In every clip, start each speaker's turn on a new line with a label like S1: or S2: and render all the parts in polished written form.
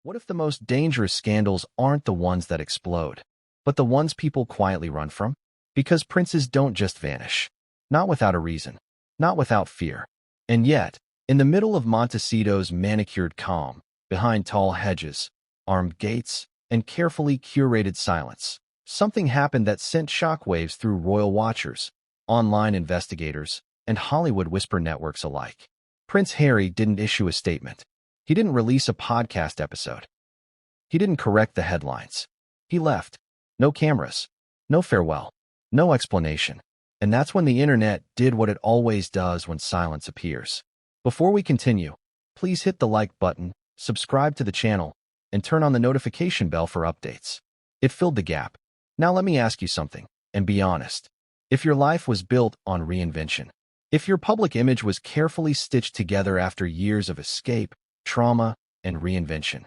S1: What if the most dangerous scandals aren't the ones that explode, but the ones people quietly run from? Because princes don't just vanish. Not without a reason. Not without fear. And yet, in the middle of Montecito's manicured calm, behind tall hedges, armed gates, and carefully curated silence, something happened that sent shockwaves through royal watchers, online investigators, and Hollywood whisper networks alike. Prince Harry didn't issue a statement. He didn't release a podcast episode. He didn't correct the headlines. He left. No cameras. No farewell. No explanation. And that's when the internet did what it always does when silence appears. Before we continue, please hit the like button, subscribe to the channel, and turn on the notification bell for updates. It filled the gap. Now let me ask you something, and be honest. If your life was built on reinvention, if your public image was carefully stitched together after years of escape, trauma, and reinvention,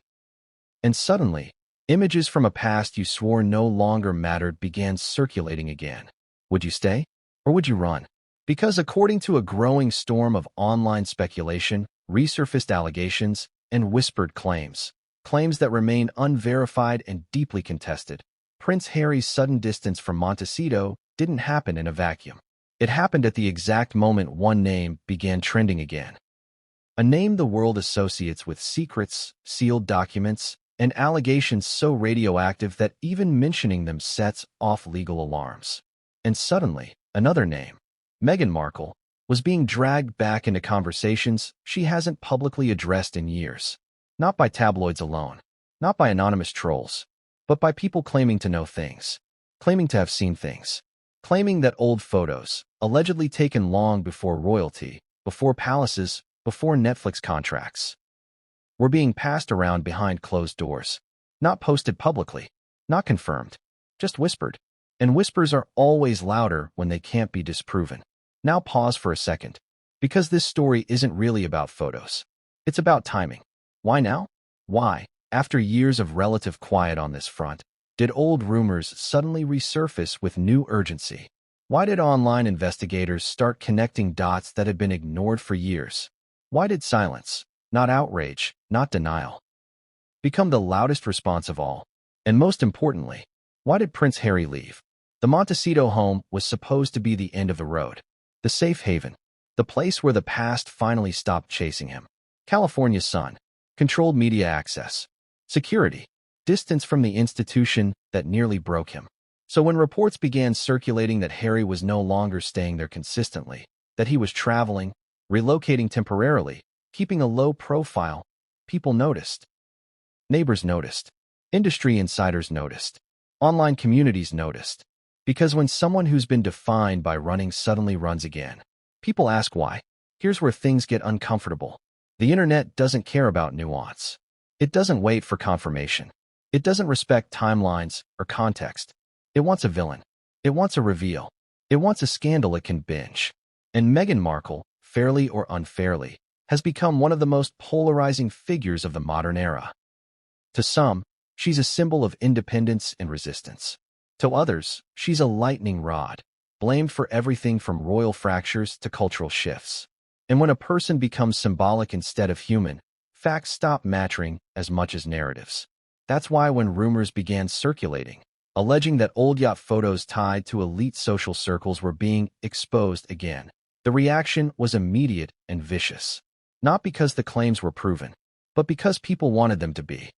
S1: and suddenly, images from a past you swore no longer mattered began circulating again, would you stay? Or would you run? Because according to a growing storm of online speculation, resurfaced allegations, and whispered claims that remain unverified and deeply contested, Prince Harry's sudden distance from Montecito didn't happen in a vacuum. It happened at the exact moment one name began trending again. A name the world associates with secrets, sealed documents, and allegations so radioactive that even mentioning them sets off legal alarms. And suddenly, another name, Meghan Markle, was being dragged back into conversations she hasn't publicly addressed in years. Not by tabloids alone, not by anonymous trolls, but by people claiming to know things, claiming to have seen things, claiming that old photos, allegedly taken long before royalty, before palaces, before Netflix contracts, were being passed around behind closed doors, not posted publicly, not confirmed, just whispered. And whispers are always louder when they can't be disproven. Now pause for a second, because this story isn't really about photos. It's about timing. Why now? Why, after years of relative quiet on this front, did old rumors suddenly resurface with new urgency? Why did online investigators start connecting dots that had been ignored for years? Why did silence, not outrage, not denial, become the loudest response of all? And most importantly, why did Prince Harry leave? The Montecito home was supposed to be the end of the road, the safe haven, the place where the past finally stopped chasing him. California's sun, controlled media access, security, distance from the institution that nearly broke him. So when reports began circulating that Harry was no longer staying there consistently, that he was traveling, relocating temporarily, keeping a low profile, people noticed. Neighbors noticed. Industry insiders noticed. Online communities noticed. Because when someone who's been defined by running suddenly runs again, people ask why. Here's where things get uncomfortable. The internet doesn't care about nuance. It doesn't wait for confirmation. It doesn't respect timelines or context. It wants a villain. It wants a reveal. It wants a scandal it can binge. And Meghan Markle, fairly or unfairly, has become one of the most polarizing figures of the modern era. To some, she's a symbol of independence and resistance. To others, she's a lightning rod, blamed for everything from royal fractures to cultural shifts. And when a person becomes symbolic instead of human, facts stop mattering as much as narratives. That's why when rumors began circulating, alleging that old yacht photos tied to elite social circles were being exposed again, the reaction was immediate and vicious. Not because the claims were proven, but because people wanted them to be.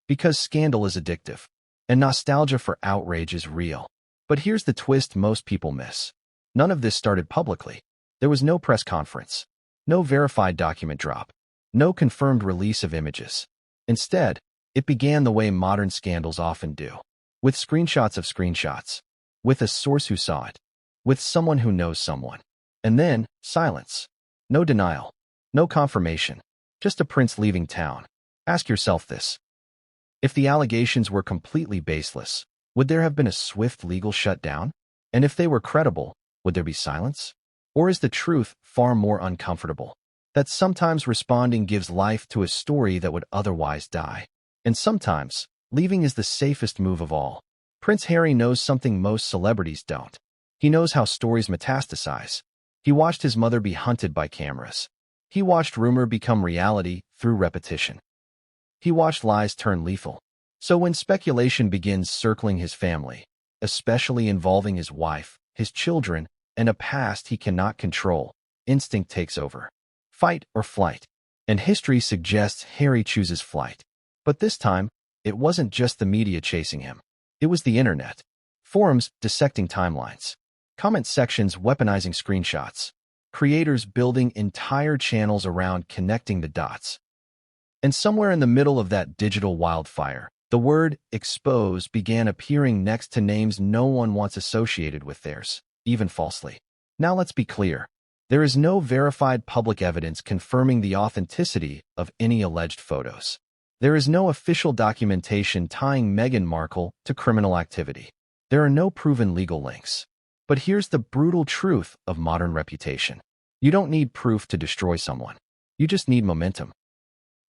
S1: Because scandal is addictive, and nostalgia for outrage is real. But here's the twist most people miss. None of this started publicly. There was no press conference, no verified document drop, no confirmed release of images. Instead, it began the way modern scandals often do, with screenshots of screenshots, with a source who saw it, with someone who knows someone. And then, silence. No denial, no confirmation, just a prince leaving town. Ask yourself this. If the allegations were completely baseless, would there have been a swift legal shutdown? And if they were credible, would there be silence? Or is the truth far more uncomfortable? That sometimes responding gives life to a story that would otherwise die. And sometimes, leaving is the safest move of all. Prince Harry knows something most celebrities don't. He knows how stories metastasize. He watched his mother be hunted by cameras. He watched rumor become reality through repetition. He watched lies turn lethal. So when speculation begins circling his family, especially involving his wife, his children, and a past he cannot control, instinct takes over. Fight or flight. And history suggests Harry chooses flight. But this time, it wasn't just the media chasing him. It was the internet. Forums dissecting timelines. Comment sections weaponizing screenshots. Creators building entire channels around connecting the dots. And somewhere in the middle of that digital wildfire, the word expose began appearing next to names no one wants associated with theirs, even falsely. Now let's be clear. There is no verified public evidence confirming the authenticity of any alleged photos. There is no official documentation tying Meghan Markle to criminal activity. There are no proven legal links. But here's the brutal truth of modern reputation. You don't need proof to destroy someone. You just need momentum.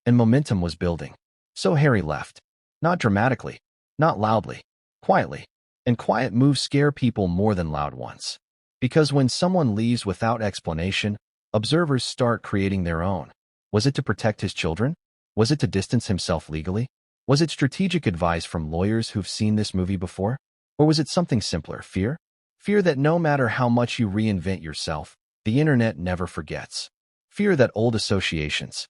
S1: And momentum was building. So Harry left. Not dramatically, not loudly, quietly. And quiet moves scare people more than loud ones. Because when someone leaves without explanation, observers start creating their own. Was it to protect his children? Was it to distance himself legally? Was it strategic advice from lawyers who've seen this movie before? Or was it something simpler, fear? Fear that no matter how much you reinvent yourself, the internet never forgets. Fear that old associations,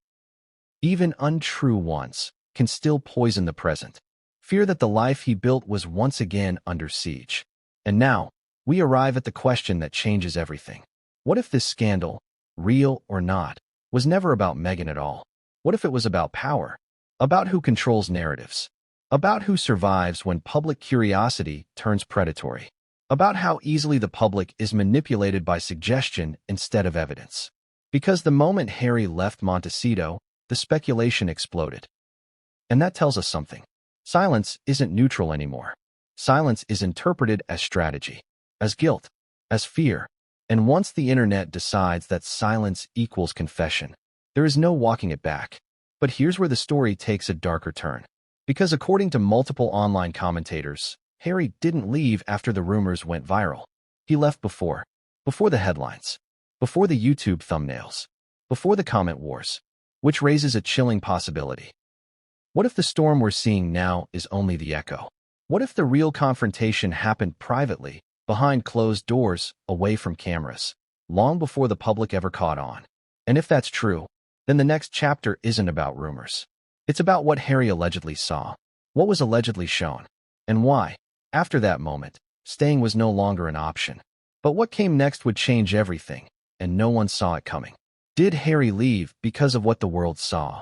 S1: even untrue ones, can still poison the present. Fear that the life he built was once again under siege. And now, we arrive at the question that changes everything. What if this scandal, real or not, was never about Meghan at all? What if it was about power? About who controls narratives? About who survives when public curiosity turns predatory? About how easily the public is manipulated by suggestion instead of evidence? Because the moment Harry left Montecito, the speculation exploded. And that tells us something. Silence isn't neutral anymore. Silence is interpreted as strategy, as guilt, as fear. And once the internet decides that silence equals confession, there is no walking it back. But here's where the story takes a darker turn. Because according to multiple online commentators, Harry didn't leave after the rumors went viral. He left before the headlines, before the YouTube thumbnails, before the comment wars, which raises a chilling possibility. What if the storm we're seeing now is only the echo? What if the real confrontation happened privately, behind closed doors, away from cameras, long before the public ever caught on? And if that's true, then the next chapter isn't about rumors. It's about what Harry allegedly saw, what was allegedly shown, and why, after that moment, staying was no longer an option. But what came next would change everything, and no one saw it coming. Did Harry leave because of what the world saw?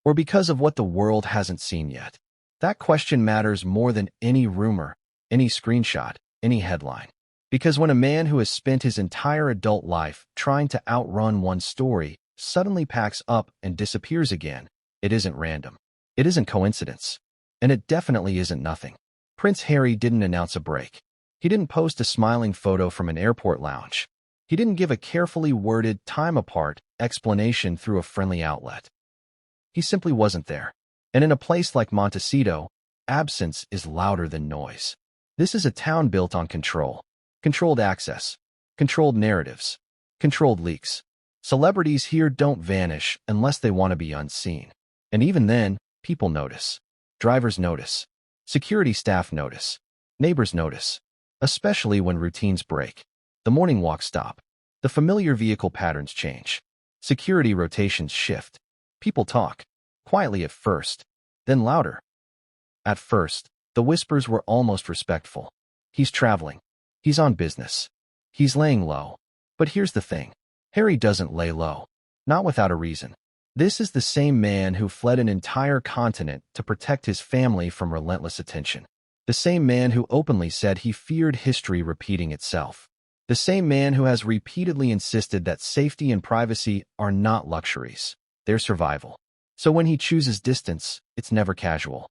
S1: Or because of what the world hasn't seen yet? That question matters more than any rumor, any screenshot, any headline. Because when a man who has spent his entire adult life trying to outrun one story suddenly packs up and disappears again, it isn't random. It isn't coincidence. And it definitely isn't nothing. Prince Harry didn't announce a break. He didn't post a smiling photo from an airport lounge. He didn't give a carefully worded, time-apart explanation through a friendly outlet. He simply wasn't there. And in a place like Montecito, absence is louder than noise. This is a town built on control. Controlled access. Controlled narratives. Controlled leaks. Celebrities here don't vanish unless they want to be unseen. And even then, people notice. Drivers notice. Security staff notice. Neighbors notice. Especially when routines break. The morning walks stop. The familiar vehicle patterns change. Security rotations shift. People talk. Quietly at first. Then louder. At first, the whispers were almost respectful. He's traveling. He's on business. He's laying low. But here's the thing. Harry doesn't lay low. Not without a reason. This is the same man who fled an entire continent to protect his family from relentless attention. The same man who openly said he feared history repeating itself. The same man who has repeatedly insisted that safety and privacy are not luxuries. They're survival. So when he chooses distance, it's never casual.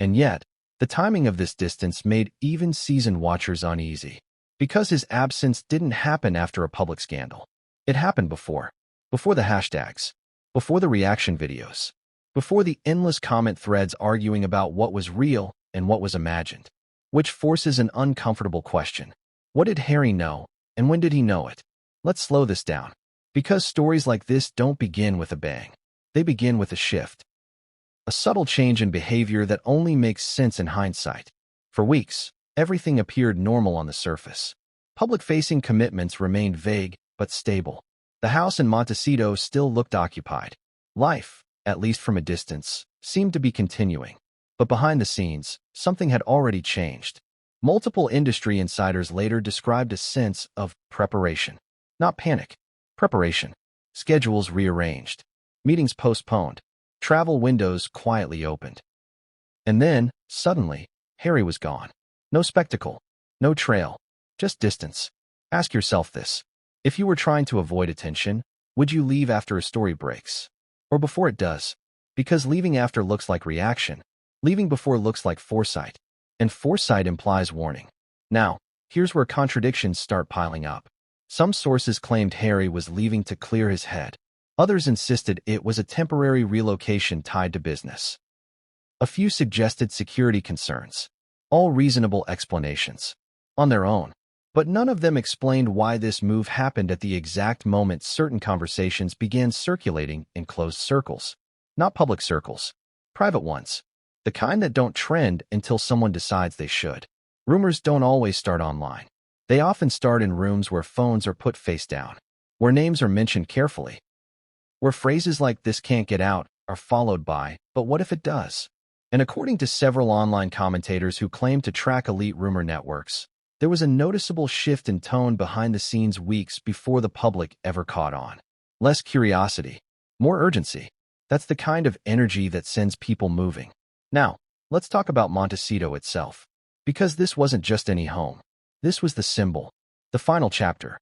S1: And yet, the timing of this distance made even seasoned watchers uneasy. Because his absence didn't happen after a public scandal. It happened before. Before the hashtags. Before the reaction videos. Before the endless comment threads arguing about what was real and what was imagined. Which forces an uncomfortable question. What did Harry know, and when did he know it? Let's slow this down. Because stories like this don't begin with a bang. They begin with a shift. a subtle change in behavior that only makes sense in hindsight. For weeks, everything appeared normal on the surface. Public-facing commitments remained vague but stable. The house in Montecito still looked occupied. Life, at least from a distance, seemed to be continuing. But behind the scenes, something had already changed. Multiple industry insiders later described a sense of preparation. Not panic. Preparation. Schedules rearranged. Meetings postponed. Travel windows quietly opened. And then, suddenly, Harry was gone. No spectacle. No trail. Just distance. Ask yourself this. If you were trying to avoid attention, would you leave after a story breaks? Or before it does? Because leaving after looks like reaction. Leaving before looks like foresight. And foresight implies warning. Now, here's where contradictions start piling up. Some sources claimed Harry was leaving to clear his head. Others insisted it was a temporary relocation tied to business. A few suggested security concerns. All reasonable explanations. On their own. But none of them explained why this move happened at the exact moment certain conversations began circulating in closed circles. Not public circles. Private ones. The kind that don't trend until someone decides they should. Rumors don't always start online. They often start in rooms where phones are put face down. Where names are mentioned carefully. Where phrases like "this can't get out" are followed by "but what if it does?" And according to several online commentators who claim to track elite rumor networks, there was a noticeable shift in tone behind the scenes weeks before the public ever caught on. Less curiosity, more urgency. That's the kind of energy that sends people moving. Now, let's talk about Montecito itself. Because this wasn't just any home. This was the symbol, the final chapter.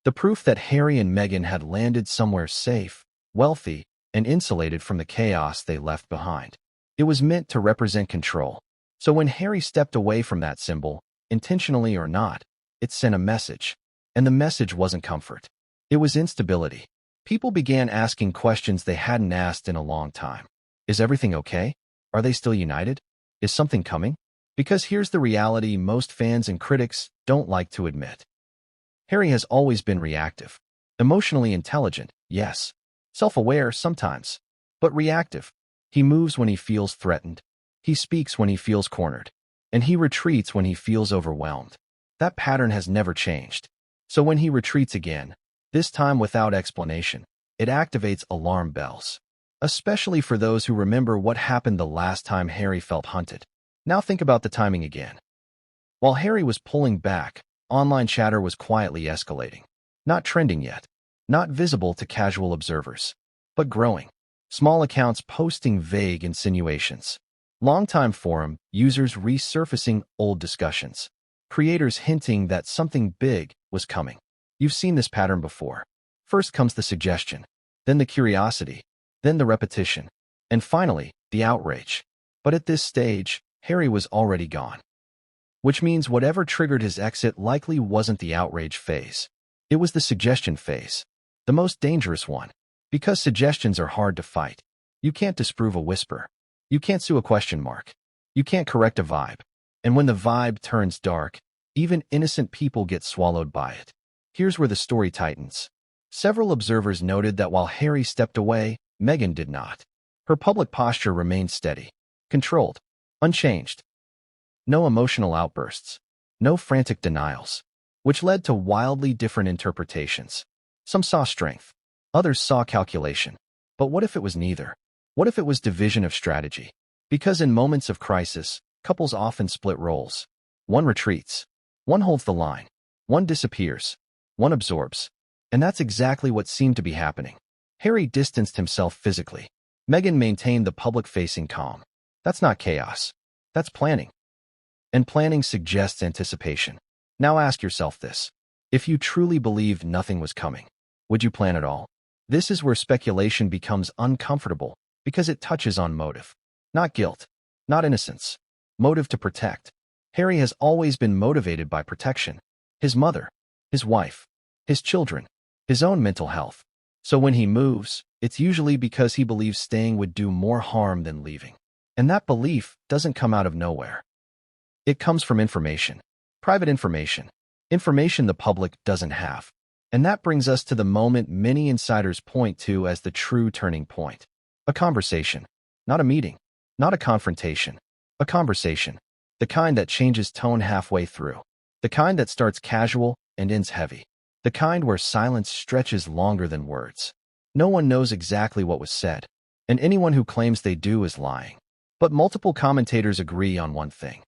S1: The proof that Harry and Meghan had landed somewhere safe, wealthy, and insulated from the chaos they left behind. It was meant to represent control. So when Harry stepped away from that symbol, intentionally or not, it sent a message. And the message wasn't comfort. It was instability. People began asking questions they hadn't asked in a long time. Is everything okay? Are they still united? Is something coming? Because here's the reality most fans and critics don't like to admit. Harry has always been reactive. Emotionally intelligent, yes. Self-aware sometimes. But reactive. He moves when he feels threatened. He speaks when he feels cornered. And he retreats when he feels overwhelmed. That pattern has never changed. So when he retreats again, this time without explanation, it activates alarm bells. Especially for those who remember what happened the last time Harry felt hunted. Now think about the timing again. While Harry was pulling back, online chatter was quietly escalating. Not trending yet. Not visible to casual observers. But growing. Small accounts posting vague insinuations. Longtime forum users resurfacing old discussions. Creators hinting that something big was coming. You've seen this pattern before. First comes the suggestion, then the curiosity, then the repetition, and finally, the outrage. But at this stage, Harry was already gone. Which means whatever triggered his exit likely wasn't the outrage phase. It was the suggestion phase. The most dangerous one. Because suggestions are hard to fight. You can't disprove a whisper. You can't sue a question mark. You can't correct a vibe. And when the vibe turns dark, even innocent people get swallowed by it. Here's where the story tightens. Several observers noted that while Harry stepped away, Meghan did not. Her public posture remained steady, controlled, unchanged. No emotional outbursts. No frantic denials. Which led to wildly different interpretations. Some saw strength. Others saw calculation. But what if it was neither? What if it was division of strategy? Because in moments of crisis, couples often split roles. One retreats. One holds the line. One disappears. One absorbs. And that's exactly what seemed to be happening. Harry distanced himself physically. Meghan maintained the public-facing calm. That's not chaos. That's planning. And planning suggests anticipation. Now ask yourself this. If you truly believed nothing was coming, would you plan at all? This is where speculation becomes uncomfortable because it touches on motive. Not guilt. Not innocence. Motive to protect. Harry has always been motivated by protection. His mother. His wife. His children. His own mental health. So when he moves, it's usually because he believes staying would do more harm than leaving. And that belief doesn't come out of nowhere. It comes from information. Private information. Information the public doesn't have. And that brings us to the moment many insiders point to as the true turning point. A conversation. Not a meeting. Not a confrontation. A conversation. The kind that changes tone halfway through. The kind that starts casual and ends heavy. The kind where silence stretches longer than words. No one knows exactly what was said, and anyone who claims they do is lying. But multiple commentators agree on one thing.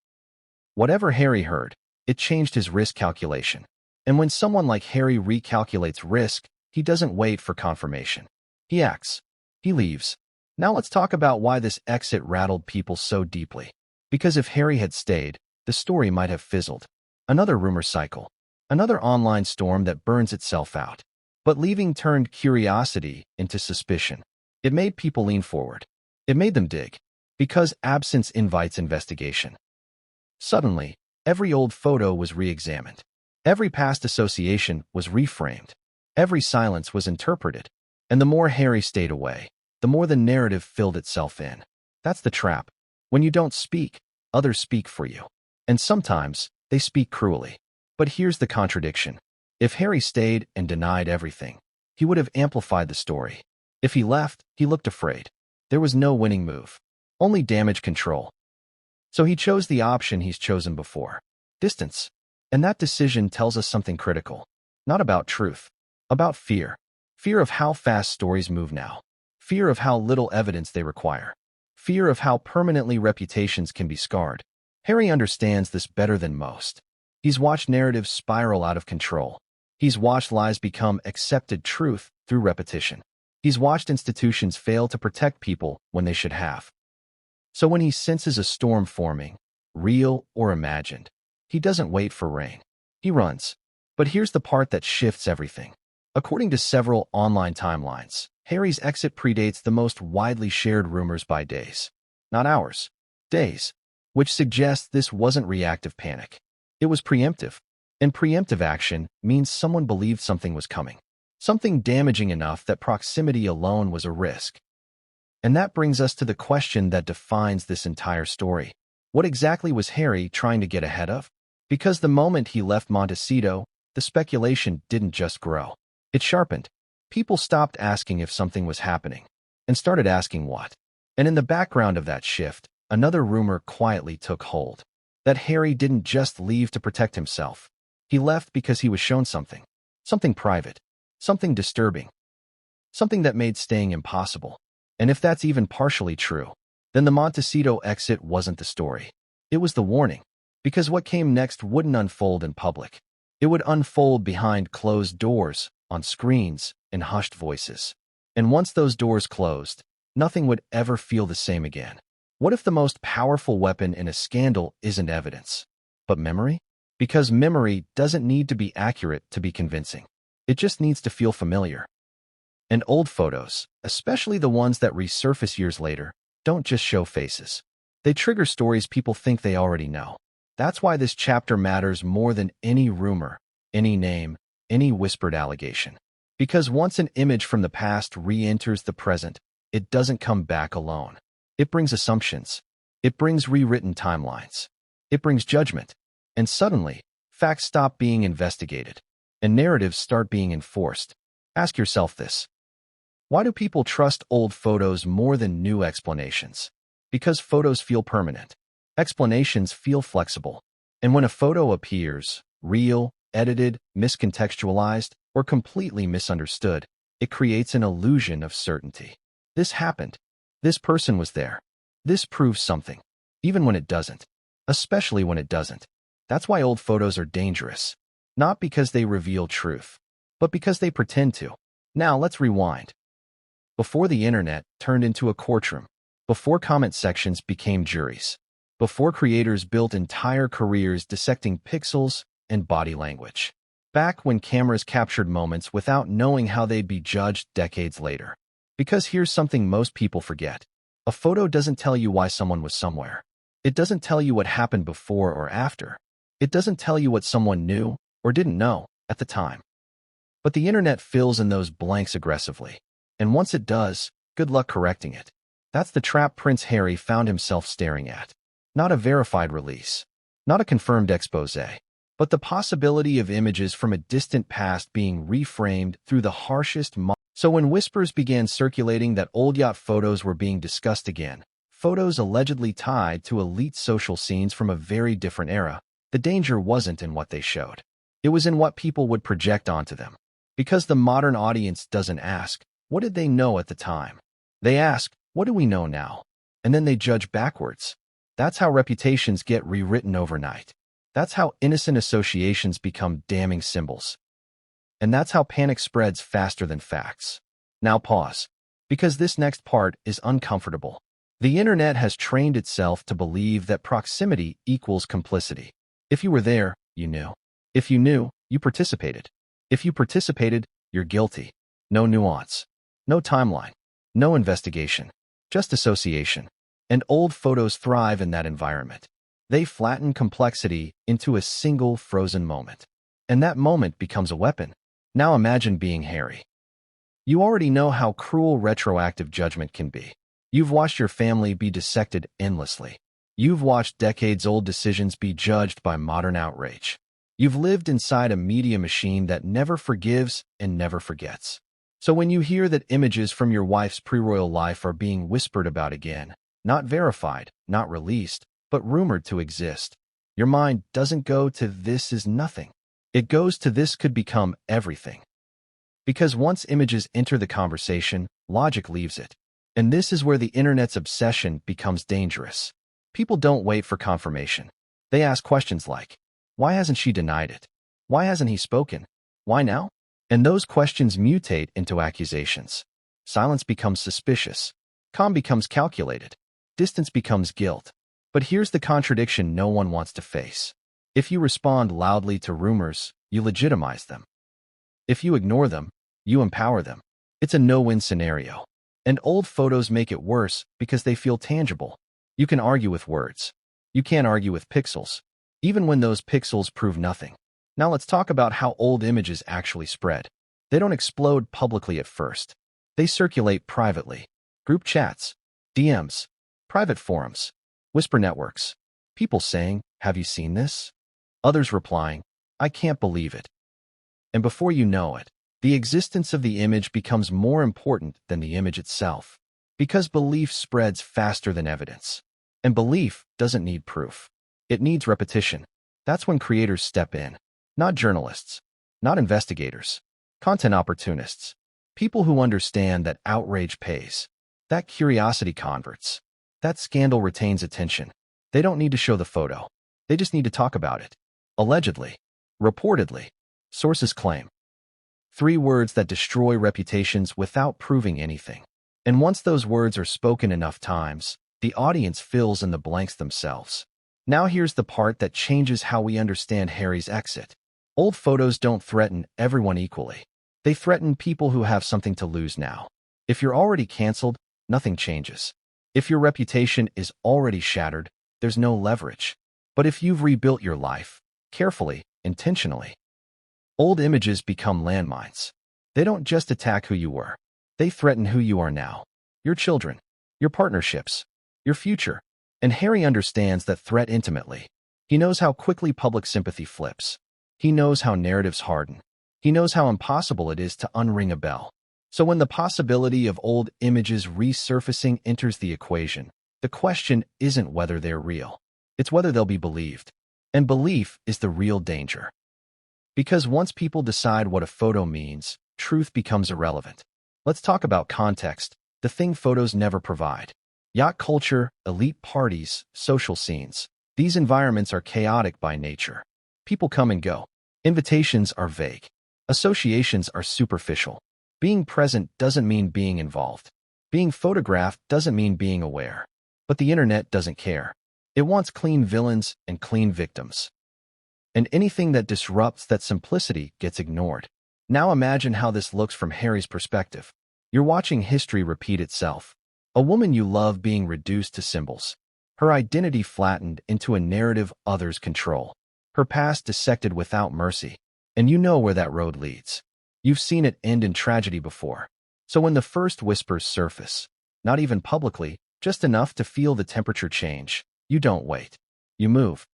S1: Whatever Harry heard, it changed his risk calculation. And when someone like Harry recalculates risk, he doesn't wait for confirmation. He acts. He leaves. Now let's talk about why this exit rattled people so deeply. Because if Harry had stayed, the story might have fizzled. Another rumor cycle. Another online storm that burns itself out. But leaving turned curiosity into suspicion. It made people lean forward. It made them dig. Because absence invites investigation. Suddenly, every old photo was re-examined. Every past association was reframed. Every silence was interpreted. And the more Harry stayed away, the more the narrative filled itself in. That's the trap. When you don't speak, others speak for you. And sometimes, they speak cruelly. But here's the contradiction. If Harry stayed and denied everything, he would have amplified the story. If he left, he looked afraid. There was no winning move. Only damage control. So he chose the option he's chosen before. Distance. And that decision tells us something critical. Not about truth. About fear. Fear of how fast stories move now. Fear of how little evidence they require. Fear of how permanently reputations can be scarred. Harry understands this better than most. He's watched narratives spiral out of control. He's watched lies become accepted truth through repetition. He's watched institutions fail to protect people when they should have. So when he senses a storm forming, real or imagined, he doesn't wait for rain. He runs. But here's the part that shifts everything. According to several online timelines, Harry's exit predates the most widely shared rumors by days. Not hours. Days. Which suggests this wasn't reactive panic. It was preemptive. And preemptive action means someone believed something was coming. Something damaging enough that proximity alone was a risk. And that brings us to the question that defines this entire story. What exactly was Harry trying to get ahead of? Because the moment he left Montecito, the speculation didn't just grow. It sharpened. People stopped asking if something was happening and started asking what. And in the background of that shift, another rumor quietly took hold. That Harry didn't just leave to protect himself. He left because he was shown something. Something private. Something disturbing. Something that made staying impossible. And if that's even partially true, then the Montecito exit wasn't the story. It was the warning. Because what came next wouldn't unfold in public. It would unfold behind closed doors, on screens, in hushed voices. And once those doors closed, nothing would ever feel the same again. What if the most powerful weapon in a scandal isn't evidence, but memory? Because memory doesn't need to be accurate to be convincing. It just needs to feel familiar. And old photos, especially the ones that resurface years later, don't just show faces. They trigger stories people think they already know. That's why this chapter matters more than any rumor, any name, any whispered allegation. Because once an image from the past re-enters the present, it doesn't come back alone. It brings assumptions. It brings rewritten timelines. It brings judgment. And suddenly, facts stop being investigated, and narratives start being enforced. Ask yourself this. Why do people trust old photos more than new explanations? Because photos feel permanent. Explanations feel flexible. And when a photo appears, real, edited, miscontextualized, or completely misunderstood, it creates an illusion of certainty. This happened. This person was there. This proves something, even when it doesn't. Especially when it doesn't. That's why old photos are dangerous. Not because they reveal truth, but because they pretend to. Now let's rewind. Before the internet turned into a courtroom, before comment sections became juries, before creators built entire careers dissecting pixels and body language, back when cameras captured moments without knowing how they'd be judged decades later. Because here's something most people forget. A photo doesn't tell you why someone was somewhere. It doesn't tell you what happened before or after. It doesn't tell you what someone knew or didn't know at the time. But the internet fills in those blanks aggressively. And once it does, good luck correcting it. That's the trap Prince Harry found himself staring at. Not a verified release. Not a confirmed expose. But the possibility of images from a distant past being reframed through the harshest So when whispers began circulating that old yacht photos were being discussed again, photos allegedly tied to elite social scenes from a very different era, the danger wasn't in what they showed. It was in what people would project onto them. Because the modern audience doesn't ask, what did they know at the time? They ask, what do we know now? And then they judge backwards. That's how reputations get rewritten overnight. That's how innocent associations become damning symbols. And that's how panic spreads faster than facts. Now pause, because this next part is uncomfortable. The internet has trained itself to believe that proximity equals complicity. If you were there, you knew. If you knew, you participated. If you participated, you're guilty. No nuance. No timeline. No investigation. Just association. And old photos thrive in that environment. They flatten complexity into a single frozen moment. And that moment becomes a weapon. Now imagine being Harry. You already know how cruel retroactive judgment can be. You've watched your family be dissected endlessly. You've watched decades-old decisions be judged by modern outrage. You've lived inside a media machine that never forgives and never forgets. So when you hear that images from your wife's pre-royal life are being whispered about again, not verified, not released, but rumored to exist, your mind doesn't go to "this is nothing." It goes to "this could become everything." Because once images enter the conversation, logic leaves it. And this is where the internet's obsession becomes dangerous. People don't wait for confirmation. They ask questions like, why hasn't she denied it? Why hasn't he spoken? Why now? And those questions mutate into accusations. Silence becomes suspicious. Calm becomes calculated. Distance becomes guilt. But here's the contradiction no one wants to face. If you respond loudly to rumors, you legitimize them. If you ignore them, you empower them. It's a no-win scenario. And old photos make it worse because they feel tangible. You can argue with words. You can't argue with pixels, even when those pixels prove nothing. Now let's talk about how old images actually spread. They don't explode publicly at first. They circulate privately. Group chats, DMs, private forums, whisper networks. People saying, have you seen this? Others replying, I can't believe it. And before you know it, the existence of the image becomes more important than the image itself. Because belief spreads faster than evidence. And belief doesn't need proof. It needs repetition. That's when creators step in. Not journalists. Not investigators. Content opportunists. People who understand that outrage pays. That curiosity converts. That scandal retains attention. They don't need to show the photo. They just need to talk about it. Allegedly. Reportedly. Sources claim. 3 words that destroy reputations without proving anything. And once those words are spoken enough times, the audience fills in the blanks themselves. Now here's the part that changes how we understand Harry's exit. Old photos don't threaten everyone equally. They threaten people who have something to lose now. If you're already canceled, nothing changes. If your reputation is already shattered, there's no leverage. But if you've rebuilt your life, carefully, intentionally, old images become landmines. They don't just attack who you were. They threaten who you are now. Your children, your partnerships, your future. And Harry understands that threat intimately. He knows how quickly public sympathy flips. He knows how narratives harden. He knows how impossible it is to unring a bell. So when the possibility of old images resurfacing enters the equation, the question isn't whether they're real. It's whether they'll be believed. And belief is the real danger. Because once people decide what a photo means, truth becomes irrelevant. Let's talk about context, the thing photos never provide. Yacht culture, elite parties, social scenes. These environments are chaotic by nature. People come and go. Invitations are vague. Associations are superficial. Being present doesn't mean being involved. Being photographed doesn't mean being aware. But the internet doesn't care. It wants clean villains and clean victims. And anything that disrupts that simplicity gets ignored. Now imagine how this looks from Harry's perspective. You're watching history repeat itself. A woman you love being reduced to symbols. Her identity flattened into a narrative others control. Her past dissected without mercy. And you know where that road leads. You've seen it end in tragedy before. So when the first whispers surface, not even publicly, just enough to feel the temperature change, you don't wait. You move.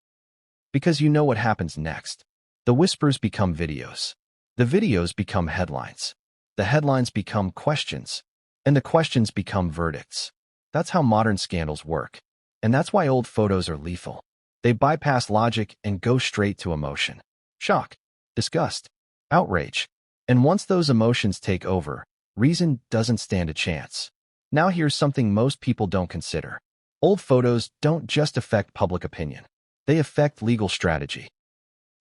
S1: Because you know what happens next. The whispers become videos. The videos become headlines. the headlines become questions, and the questions become verdicts. That's how modern scandals work. And that's why old photos are lethal. They bypass logic and go straight to emotion. Shock, disgust, outrage. And once those emotions take over, reason doesn't stand a chance. Now here's something most people don't consider. Old photos don't just affect public opinion. They affect legal strategy.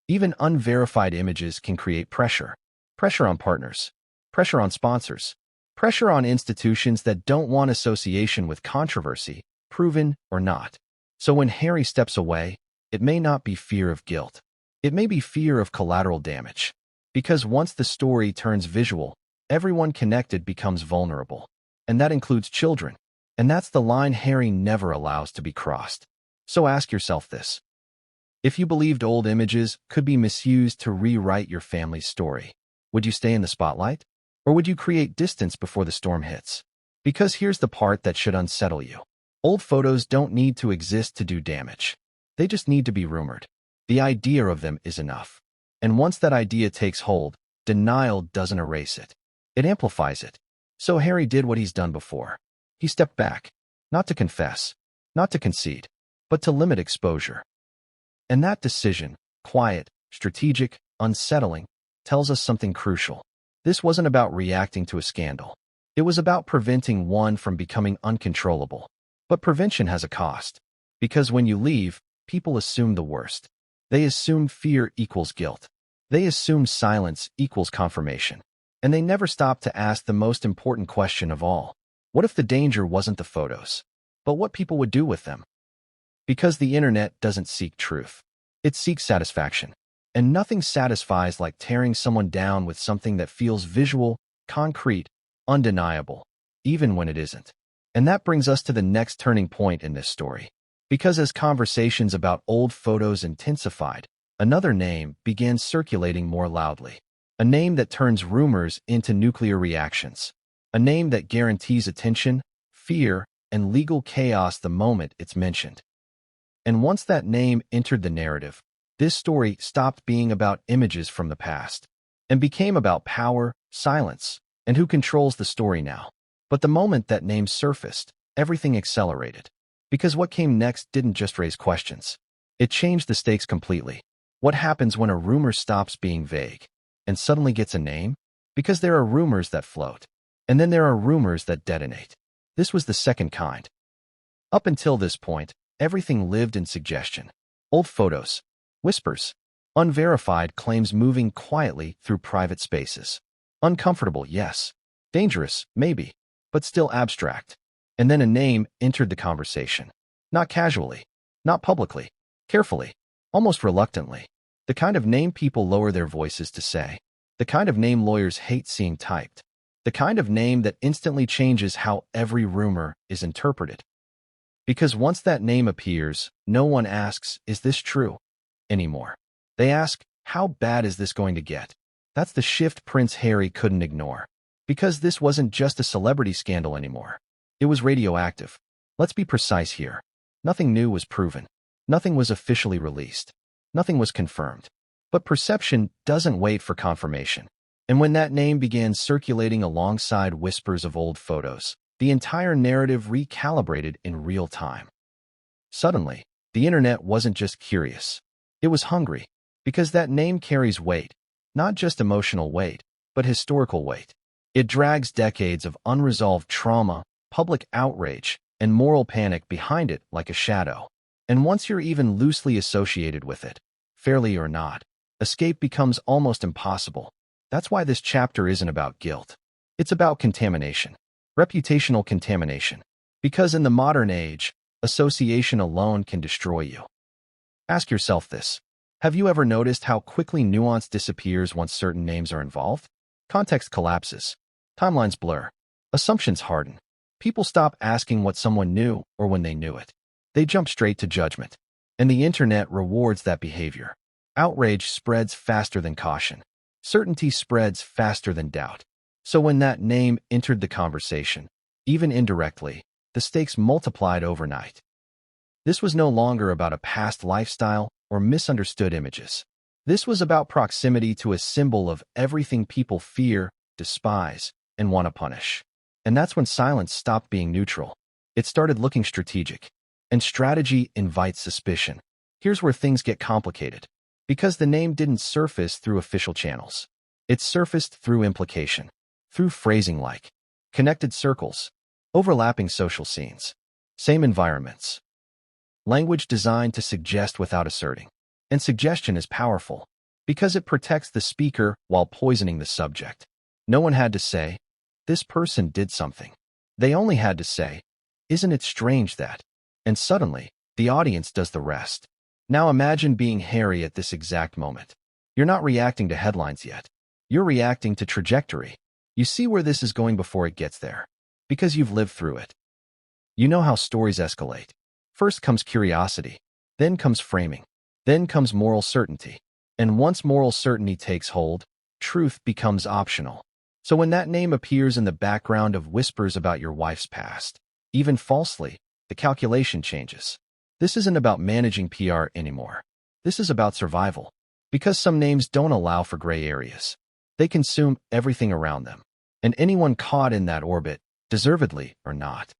S1: Even unverified images can create pressure. Pressure on partners. Pressure on sponsors. Pressure on institutions that don't want association with controversy, proven or not. So when Harry steps away, it may not be fear of guilt. It may be fear of collateral damage. Because once the story turns visual, everyone connected becomes vulnerable. And that includes children. And that's the line Harry never allows to be crossed. So ask yourself this. If you believed old images could be misused to rewrite your family's story, would you stay in the spotlight? Or would you create distance before the storm hits? Because here's the part that should unsettle you. Old photos don't need to exist to do damage. They just need to be rumored. The idea of them is enough. And once that idea takes hold, denial doesn't erase it. It amplifies it. So Harry did what he's done before. He stepped back, not to confess, not to concede, but to limit exposure. And that decision, quiet, strategic, unsettling, tells us something crucial. This wasn't about reacting to a scandal. It was about preventing one from becoming uncontrollable. But prevention has a cost. Because when you leave, people assume the worst. They assume fear equals guilt. They assume silence equals confirmation. And they never stop to ask the most important question of all. What if the danger wasn't the photos, but what people would do with them? Because the internet doesn't seek truth. It seeks satisfaction. And nothing satisfies like tearing someone down with something that feels visual, concrete, undeniable, even when it isn't. And that brings us to the next turning point in this story. Because as conversations about old photos intensified, another name began circulating more loudly. A name that turns rumors into nuclear reactions. A name that guarantees attention, fear, and legal chaos the moment it's mentioned. And once that name entered the narrative, this story stopped being about images from the past and became about power, silence, and who controls the story now. But the moment that name surfaced, everything accelerated. Because what came next didn't just raise questions. It changed the stakes completely. What happens when a rumor stops being vague and suddenly gets a name? Because there are rumors that float, and then there are rumors that detonate. This was the second kind. Up until this point, everything lived in suggestion. Old photos, whispers, unverified claims moving quietly through private spaces. Uncomfortable, yes. Dangerous, maybe, but still abstract. And then a name entered the conversation. Not casually, not publicly, carefully, almost reluctantly. The kind of name people lower their voices to say. The kind of name lawyers hate seeing typed. The kind of name that instantly changes how every rumor is interpreted. Because once that name appears, no one asks, "Is this true?" anymore. They ask, "How bad is this going to get?" That's the shift Prince Harry couldn't ignore. Because this wasn't just a celebrity scandal anymore. It was radioactive. Let's be precise here. Nothing new was proven. Nothing was officially released. Nothing was confirmed. But perception doesn't wait for confirmation. And when that name began circulating alongside whispers of old photos, the entire narrative recalibrated in real time. Suddenly, the internet wasn't just curious. It was hungry. Because that name carries weight. Not just emotional weight, but historical weight. It drags decades of unresolved trauma, public outrage, and moral panic behind it like a shadow. And once you're even loosely associated with it, fairly or not, escape becomes almost impossible. That's why this chapter isn't about guilt. It's about contamination. Reputational contamination. Because in the modern age, association alone can destroy you. Ask yourself this. Have you ever noticed how quickly nuance disappears once certain names are involved? Context collapses. Timelines blur. Assumptions harden. People stop asking what someone knew or when they knew it. They jump straight to judgment. And the internet rewards that behavior. Outrage spreads faster than caution. Certainty spreads faster than doubt. So when that name entered the conversation, even indirectly, the stakes multiplied overnight. This was no longer about a past lifestyle or misunderstood images. This was about proximity to a symbol of everything people fear, despise, and want to punish. And that's when silence stopped being neutral. It started looking strategic. And strategy invites suspicion. Here's where things get complicated. Because the name didn't surface through official channels. It surfaced through implication. Through phrasing like connected circles, overlapping social scenes, same environments. Language designed to suggest without asserting. And suggestion is powerful because it protects the speaker while poisoning the subject. No one had to say, this person did something. They only had to say, isn't it strange that? And suddenly, the audience does the rest. Now imagine being Harry at this exact moment. You're not reacting to headlines yet. You're reacting to trajectory. You see where this is going before it gets there, because you've lived through it. You know how stories escalate. First comes curiosity, then comes framing, then comes moral certainty. And once moral certainty takes hold, truth becomes optional. So when that name appears in the background of whispers about your wife's past, even falsely, the calculation changes. This isn't about managing PR anymore. This is about survival. Because some names don't allow for gray areas. They consume everything around them. And anyone caught in that orbit, deservedly or not,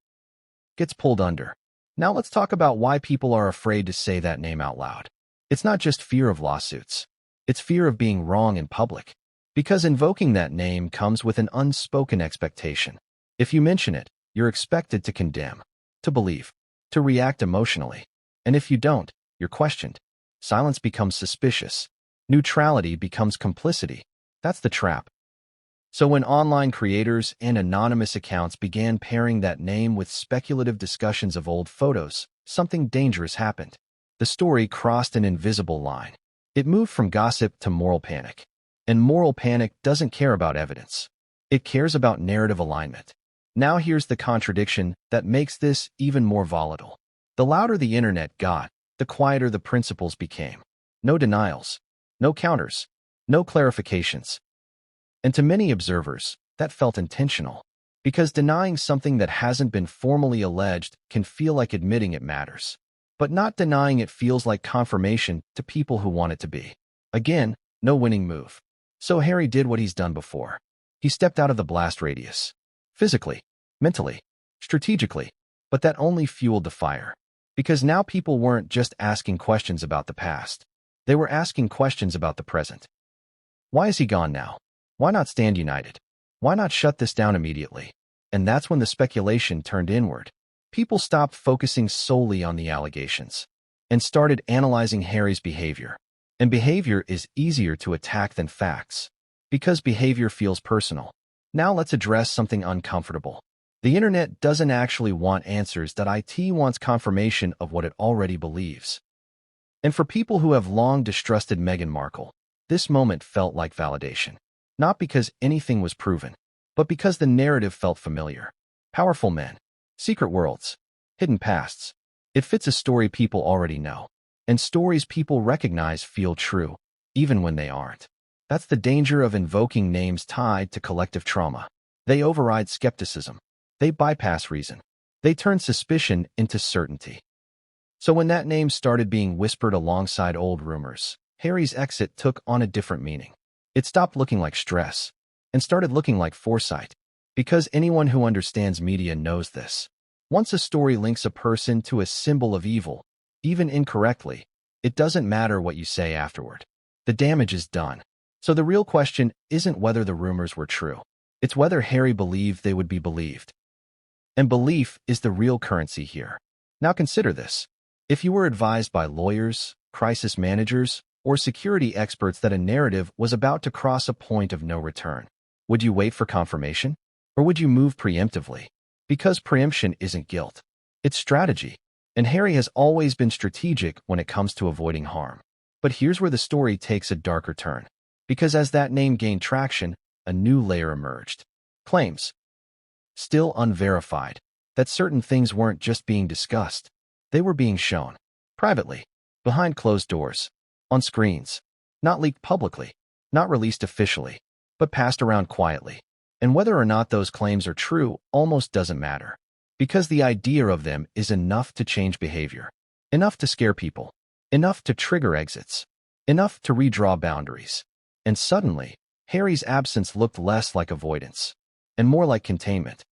S1: gets pulled under. Now let's talk about why people are afraid to say that name out loud. It's not just fear of lawsuits. It's fear of being wrong in public. Because invoking that name comes with an unspoken expectation. If you mention it, you're expected to condemn, to believe, to react emotionally. And if you don't, you're questioned. Silence becomes suspicious. Neutrality becomes complicity. That's the trap. So when online creators and anonymous accounts began pairing that name with speculative discussions of old photos, something dangerous happened. The story crossed an invisible line. It moved from gossip to moral panic. And moral panic doesn't care about evidence. It cares about narrative alignment. Now here's the contradiction that makes this even more volatile. The louder the internet got, the quieter the principles became. No denials, no counters, no clarifications. And to many observers, that felt intentional. Because denying something that hasn't been formally alleged can feel like admitting it matters. But not denying it feels like confirmation to people who want it to be. Again, no winning move. So Harry did what he's done before. He stepped out of the blast radius. Physically, mentally, strategically. But that only fueled the fire. Because now people weren't just asking questions about the past. They were asking questions about the present. Why is he gone now? Why not stand united? Why not shut this down immediately? And that's when the speculation turned inward. People stopped focusing solely on the allegations and started analyzing Harry's behavior. And behavior is easier to attack than facts, because behavior feels personal. Now let's address something uncomfortable. The internet doesn't actually want answers that IT wants confirmation of what it already believes. And for people who have long distrusted Meghan Markle, this moment felt like validation. Not because anything was proven, but because the narrative felt familiar. Powerful men, secret worlds, hidden pasts. It fits a story people already know. And stories people recognize feel true, even when they aren't. That's the danger of invoking names tied to collective trauma. They override skepticism. They bypass reason. They turn suspicion into certainty. So when that name started being whispered alongside old rumors, Harry's exit took on a different meaning. It stopped looking like stress and started looking like foresight. Because anyone who understands media knows this. Once a story links a person to a symbol of evil, even incorrectly, it doesn't matter what you say afterward. The damage is done. So the real question isn't whether the rumors were true. It's whether Harry believed they would be believed. And belief is the real currency here. Now consider this. If you were advised by lawyers, crisis managers, or security experts that a narrative was about to cross a point of no return, would you wait for confirmation? Or would you move preemptively? Because preemption isn't guilt. It's strategy. And Harry has always been strategic when it comes to avoiding harm. But here's where the story takes a darker turn. Because as that name gained traction, a new layer emerged. Claims, still unverified, that certain things weren't just being discussed. They were being shown. Privately. Behind closed doors. On screens. Not leaked publicly. Not released officially. But passed around quietly. And whether or not those claims are true almost doesn't matter. Because the idea of them is enough to change behavior. Enough to scare people. Enough to trigger exits. Enough to redraw boundaries. And suddenly, Harry's absence looked less like avoidance and more like containment.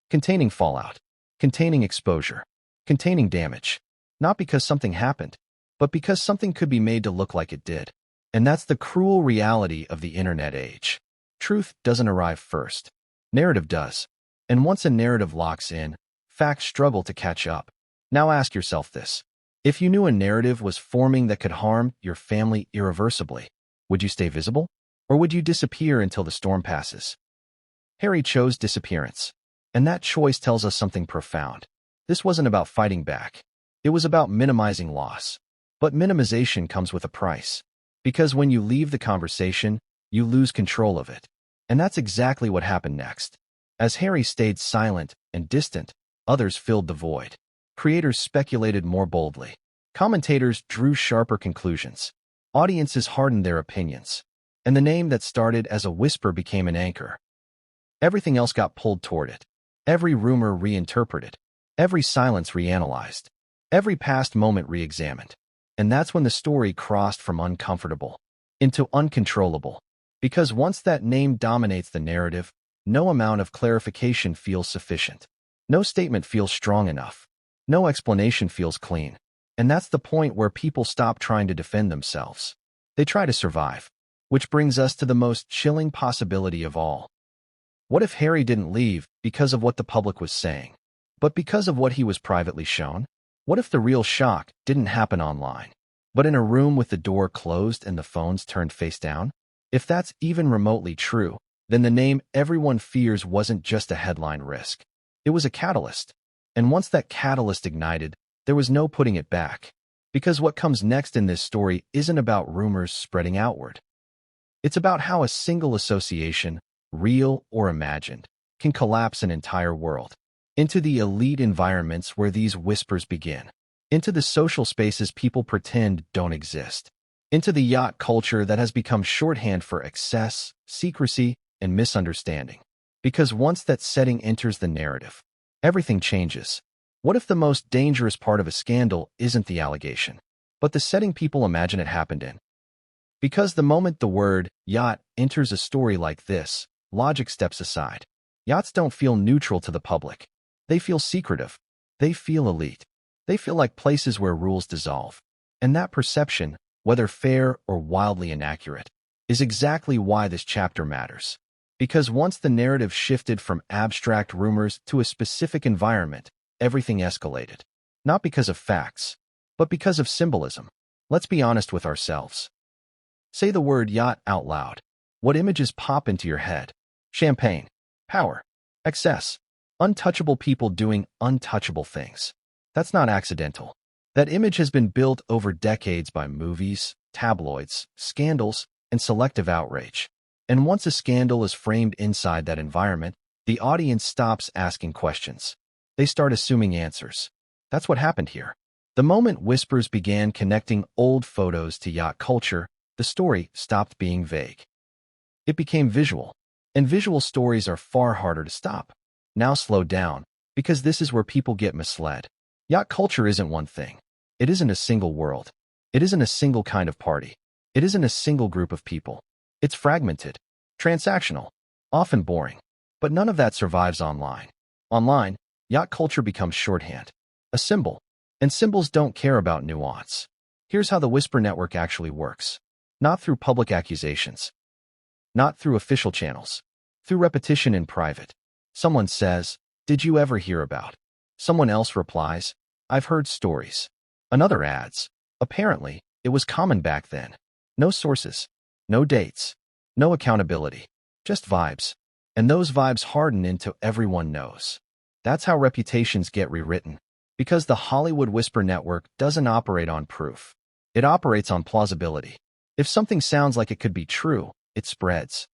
S1: Containing fallout, containing exposure, containing damage. Not because something happened, but because something could be made to look like it did. And that's the cruel reality of the internet age. Truth doesn't arrive first. Narrative does. And once a narrative locks in, facts struggle to catch up. Now ask yourself this. If you knew a narrative was forming that could harm your family irreversibly, would you stay visible? Or would you disappear until the storm passes? Harry chose disappearance. And that choice tells us something profound. This wasn't about fighting back. It was about minimizing loss. But minimization comes with a price. Because when you leave the conversation, you lose control of it. And that's exactly what happened next. As Harry stayed silent and distant, others filled the void. Creators speculated more boldly. Commentators drew sharper conclusions. Audiences hardened their opinions. And the name that started as a whisper became an anchor. Everything else got pulled toward it. Every rumor reinterpreted. Every silence reanalyzed. Every past moment re-examined. And that's when the story crossed from uncomfortable into uncontrollable. Because once that name dominates the narrative, no amount of clarification feels sufficient. No statement feels strong enough. No explanation feels clean. And that's the point where people stop trying to defend themselves. They try to survive. Which brings us to the most chilling possibility of all. What if Harry didn't leave because of what the public was saying, but because of what he was privately shown? What if the real shock didn't happen online, but in a room with the door closed and the phones turned face down? If that's even remotely true, then the name everyone fears wasn't just a headline risk. It was a catalyst. And once that catalyst ignited, there was no putting it back. Because what comes next in this story isn't about rumors spreading outward. It's about how a single association, real or imagined, can collapse an entire world. Into the elite environments where these whispers begin. Into the social spaces people pretend don't exist. Into the yacht culture that has become shorthand for excess, secrecy, and misunderstanding. Because once that setting enters the narrative, everything changes. What if the most dangerous part of a scandal isn't the allegation, but the setting people imagine it happened in? Because the moment the word yacht enters a story like this, logic steps aside. Yachts don't feel neutral to the public. They feel secretive. They feel elite. They feel like places where rules dissolve. And that perception, whether fair or wildly inaccurate, is exactly why this chapter matters. Because once the narrative shifted from abstract rumors to a specific environment, everything escalated. Not because of facts, but because of symbolism. Let's be honest with ourselves. Say the word yacht out loud. What images pop into your head? Champagne, power, excess, untouchable people doing untouchable things. That's not accidental. That image has been built over decades by movies, tabloids, scandals, and selective outrage. And once a scandal is framed inside that environment, the audience stops asking questions. They start assuming answers. That's what happened here. The moment whispers began connecting old photos to yacht culture, the story stopped being vague. It became visual, and visual stories are far harder to stop. Now slow down, because this is where people get misled. Yacht culture isn't one thing. It isn't a single world. It isn't a single kind of party. It isn't a single group of people. It's fragmented, transactional, often boring. But none of that survives online. Online, yacht culture becomes shorthand, a symbol, and symbols don't care about nuance. Here's how the Whisper Network actually works. Not through public accusations. Not through official channels. Through repetition in private. Someone says, "Did you ever hear about?" Someone else replies, "I've heard stories." Another adds, "Apparently, it was common back then." No sources, no dates, no accountability, just vibes. And those vibes harden into everyone knows. That's how reputations get rewritten. Because the Hollywood Whisper Network doesn't operate on proof. It operates on plausibility. If something sounds like it could be true, it spreads.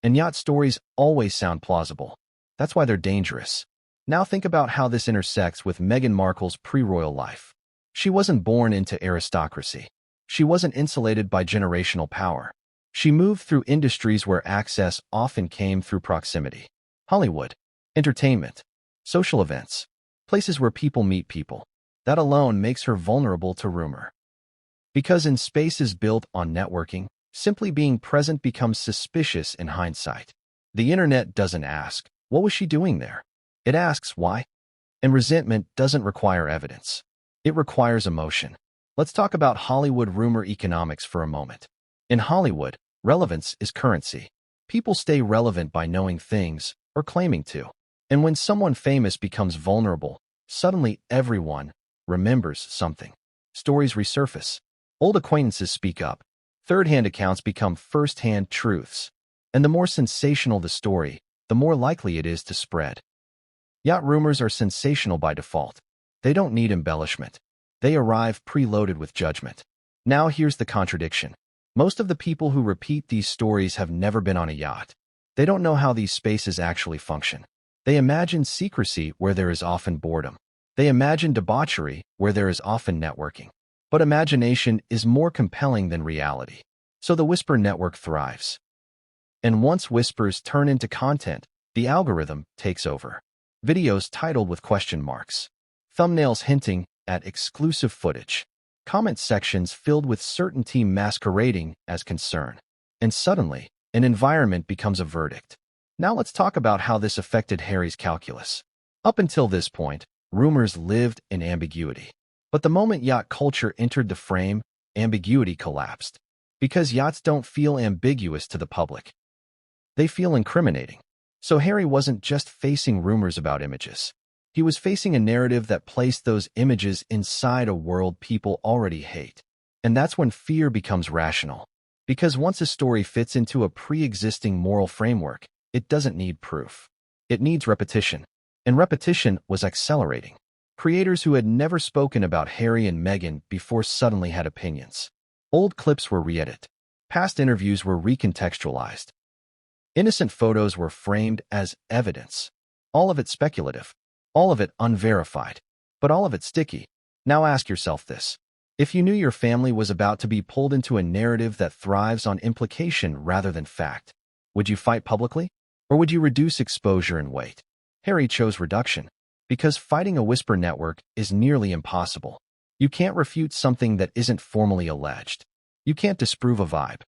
S1: And yacht stories always sound plausible. That's why they're dangerous. Now think about how this intersects with Meghan Markle's pre-royal life. She wasn't born into aristocracy. She wasn't insulated by generational power. She moved through industries where access often came through proximity. Hollywood, entertainment, social events, places where people meet people. That alone makes her vulnerable to rumor. Because in spaces built on networking, Simply being present becomes suspicious in hindsight. The internet doesn't ask, what was she doing there? It asks, why? And resentment doesn't require evidence. It requires emotion. Let's talk about Hollywood rumor economics for a moment. In Hollywood, relevance is currency. People stay relevant by knowing things or claiming to. And when someone famous becomes vulnerable, suddenly everyone remembers something. Stories resurface. Old acquaintances speak up. Third-hand accounts become first-hand truths. And the more sensational the story, the more likely it is to spread. Yacht rumors are sensational by default. They don't need embellishment. They arrive preloaded with judgment. Now here's the contradiction. Most of the people who repeat these stories have never been on a yacht. They don't know how these spaces actually function. They imagine secrecy where there is often boredom. They imagine debauchery where there is often networking. But imagination is more compelling than reality. So the whisper network thrives. And once whispers turn into content, the algorithm takes over. Videos titled with question marks. Thumbnails hinting at exclusive footage. Comment sections filled with certainty masquerading as concern. And suddenly, an environment becomes a verdict. Now let's talk about how this affected Harry's calculus. Up until this point, rumors lived in ambiguity. But the moment yacht culture entered the frame, ambiguity collapsed. Because yachts don't feel ambiguous to the public. They feel incriminating. So Harry wasn't just facing rumors about images. He was facing a narrative that placed those images inside a world people already hate. And that's when fear becomes rational. Because once a story fits into a pre-existing moral framework, it doesn't need proof. It needs repetition. And repetition was accelerating. Creators who had never spoken about Harry and Meghan before suddenly had opinions. Old clips were re-edited. Past interviews were recontextualized. Innocent photos were framed as evidence. All of it speculative. All of it unverified. But all of it sticky. Now ask yourself this. If you knew your family was about to be pulled into a narrative that thrives on implication rather than fact, would you fight publicly? Or would you reduce exposure and wait? Harry chose reduction. Because fighting a whisper network is nearly impossible. You can't refute something that isn't formally alleged. You can't disprove a vibe.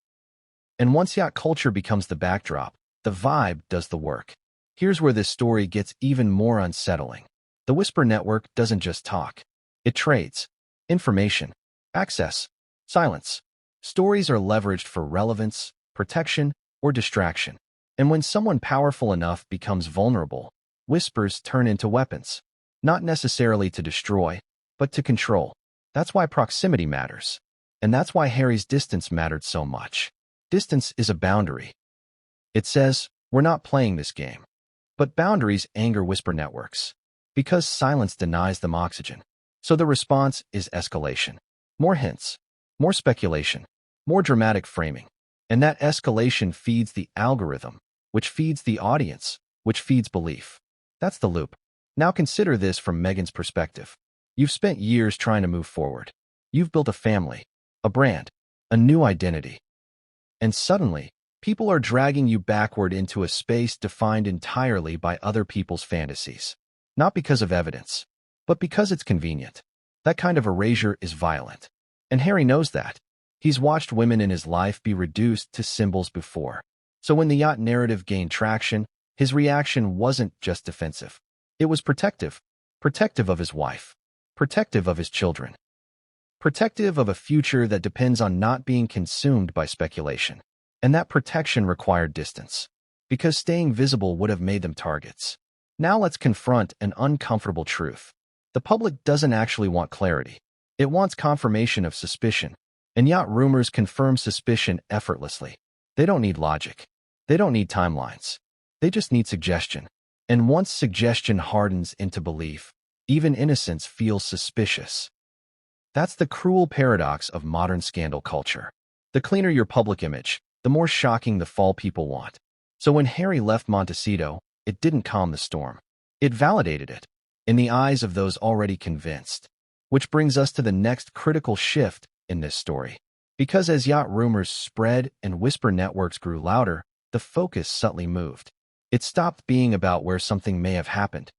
S1: And once yacht culture becomes the backdrop, the vibe does the work. Here's where this story gets even more unsettling. The whisper network doesn't just talk. It trades. Information. Access. Silence. Stories are leveraged for relevance, protection, or distraction. And when someone powerful enough becomes vulnerable, whispers turn into weapons. Not necessarily to destroy, but to control. That's why proximity matters. And that's why Harry's distance mattered so much. Distance is a boundary. It says, we're not playing this game. But boundaries anger whisper networks. Because silence denies them oxygen. So the response is escalation. More hints. More speculation. More dramatic framing. And that escalation feeds the algorithm, which feeds the audience, which feeds belief. That's the loop. Now consider this from Meghan's perspective. You've spent years trying to move forward. You've built a family, a brand, a new identity. And suddenly, people are dragging you backward into a space defined entirely by other people's fantasies. Not because of evidence, but because it's convenient. That kind of erasure is violent. And Harry knows that. He's watched women in his life be reduced to symbols before. So when the yacht narrative gained traction, his reaction wasn't just defensive. It was protective. Protective of his wife. Protective of his children. Protective of a future that depends on not being consumed by speculation. And that protection required distance. Because staying visible would have made them targets. Now let's confront an uncomfortable truth. The public doesn't actually want clarity. It wants confirmation of suspicion. And yacht rumors confirm suspicion effortlessly. They don't need logic. They don't need timelines. They just need suggestion. And once suggestion hardens into belief, even innocence feels suspicious. That's the cruel paradox of modern scandal culture. The cleaner your public image, the more shocking the fall people want. So when Harry left Montecito, it didn't calm the storm. It validated it, in the eyes of those already convinced. Which brings us to the next critical shift in this story. Because as yacht rumors spread and whisper networks grew louder, the focus subtly moved. It stopped being about where something may have happened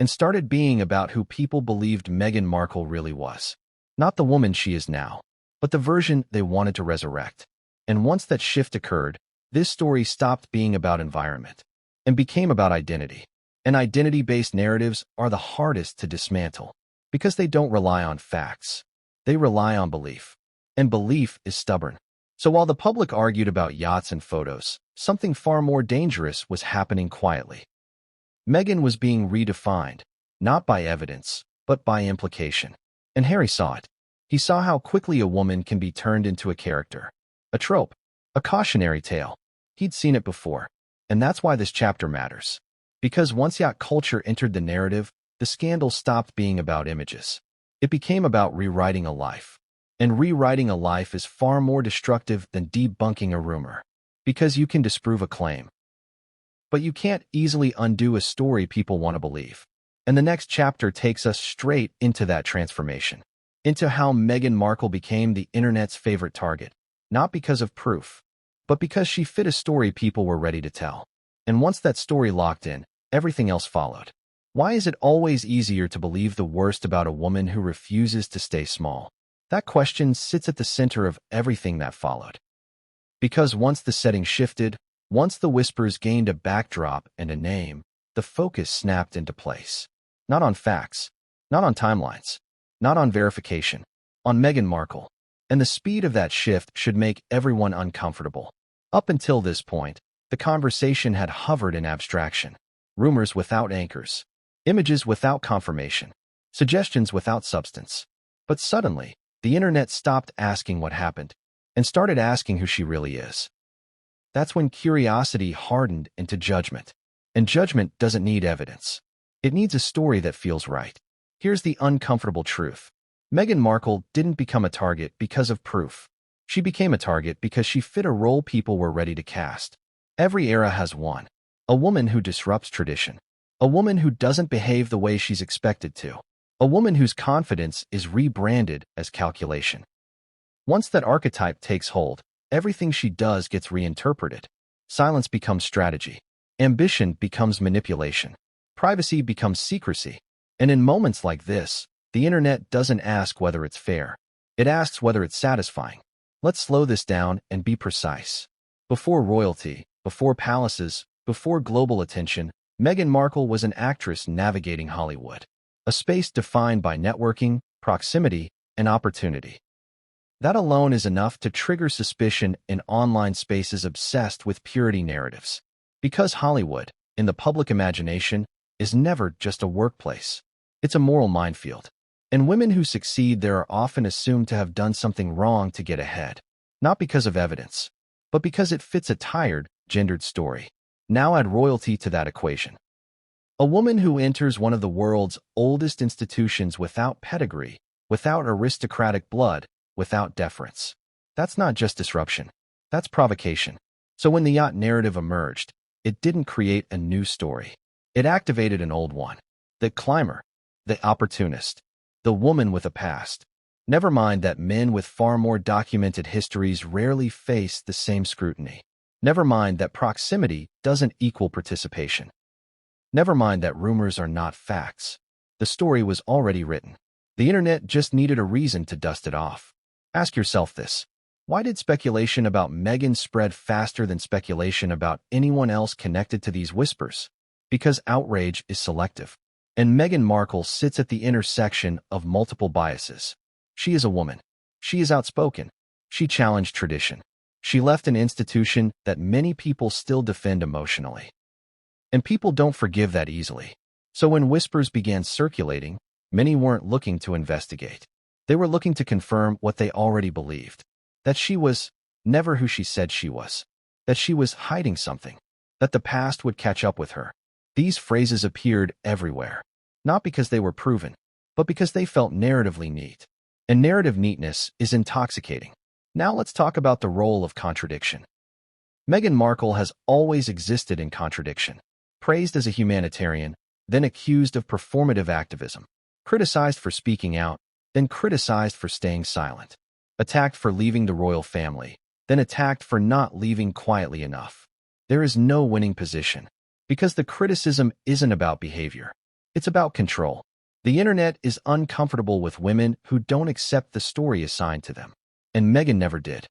S1: and started being about who people believed Meghan Markle really was. Not the woman she is now, but the version they wanted to resurrect. And once that shift occurred, this story stopped being about environment and became about identity. And identity-based narratives are the hardest to dismantle because they don't rely on facts. They rely on belief. And belief is stubborn. So while the public argued about yachts and photos, something far more dangerous was happening quietly. Meghan was being redefined, not by evidence, but by implication. And Harry saw it. He saw how quickly a woman can be turned into a character, a trope, a cautionary tale. He'd seen it before. And that's why this chapter matters. Because once yacht culture entered the narrative, the scandal stopped being about images. It became about rewriting a life. And rewriting a life is far more destructive than debunking a rumor. Because you can disprove a claim. But you can't easily undo a story people want to believe. And the next chapter takes us straight into that transformation. Into how Meghan Markle became the internet's favorite target. Not because of proof, but because she fit a story people were ready to tell. And once that story locked in, everything else followed. Why is it always easier to believe the worst about a woman who refuses to stay small? That question sits at the center of everything that followed. Because once the setting shifted, once the whispers gained a backdrop and a name, the focus snapped into place. Not on facts, not on timelines, not on verification, on Meghan Markle. And the speed of that shift should make everyone uncomfortable. Up until this point, the conversation had hovered in abstraction. Rumors without anchors, images without confirmation, suggestions without substance. But suddenly, the internet stopped asking what happened and started asking who she really is. That's when curiosity hardened into judgment. And judgment doesn't need evidence. It needs a story that feels right. Here's the uncomfortable truth. Meghan Markle didn't become a target because of proof. She became a target because she fit a role people were ready to cast. Every era has one. A woman who disrupts tradition. A woman who doesn't behave the way she's expected to. A woman whose confidence is rebranded as calculation. Once that archetype takes hold, everything she does gets reinterpreted. Silence becomes strategy. Ambition becomes manipulation. Privacy becomes secrecy. And in moments like this, the internet doesn't ask whether it's fair. It asks whether it's satisfying. Let's slow this down and be precise. Before royalty, before palaces, before global attention, Meghan Markle was an actress navigating Hollywood. A space defined by networking, proximity, and opportunity. That alone is enough to trigger suspicion in online spaces obsessed with purity narratives. Because Hollywood, in the public imagination, is never just a workplace. It's a moral minefield. And women who succeed there are often assumed to have done something wrong to get ahead. Not because of evidence, but because it fits a tired, gendered story. Now add royalty to that equation. A woman who enters one of the world's oldest institutions without pedigree, without aristocratic blood, without deference. That's not just disruption. That's provocation. So when the yacht narrative emerged, it didn't create a new story. It activated an old one. The climber, the opportunist, the woman with a past. Never mind that men with far more documented histories rarely face the same scrutiny. Never mind that proximity doesn't equal participation. Never mind that rumors are not facts. The story was already written. The internet just needed a reason to dust it off. Ask yourself this. Why did speculation about Meghan spread faster than speculation about anyone else connected to these whispers? Because outrage is selective. And Meghan Markle sits at the intersection of multiple biases. She is a woman. She is outspoken. She challenged tradition. She left an institution that many people still defend emotionally. And people don't forgive that easily. So when whispers began circulating, many weren't looking to investigate. They were looking to confirm what they already believed. That she was never who she said she was. That she was hiding something. That the past would catch up with her. These phrases appeared everywhere. Not because they were proven, but because they felt narratively neat. And narrative neatness is intoxicating. Now let's talk about the role of contradiction. Meghan Markle has always existed in contradiction. Praised as a humanitarian, then accused of performative activism. Criticized for speaking out, then criticized for staying silent. Attacked for leaving the royal family, then attacked for not leaving quietly enough. There is no winning position. Because the criticism isn't about behavior. It's about control. The internet is uncomfortable with women who don't accept the story assigned to them. And Meghan never did.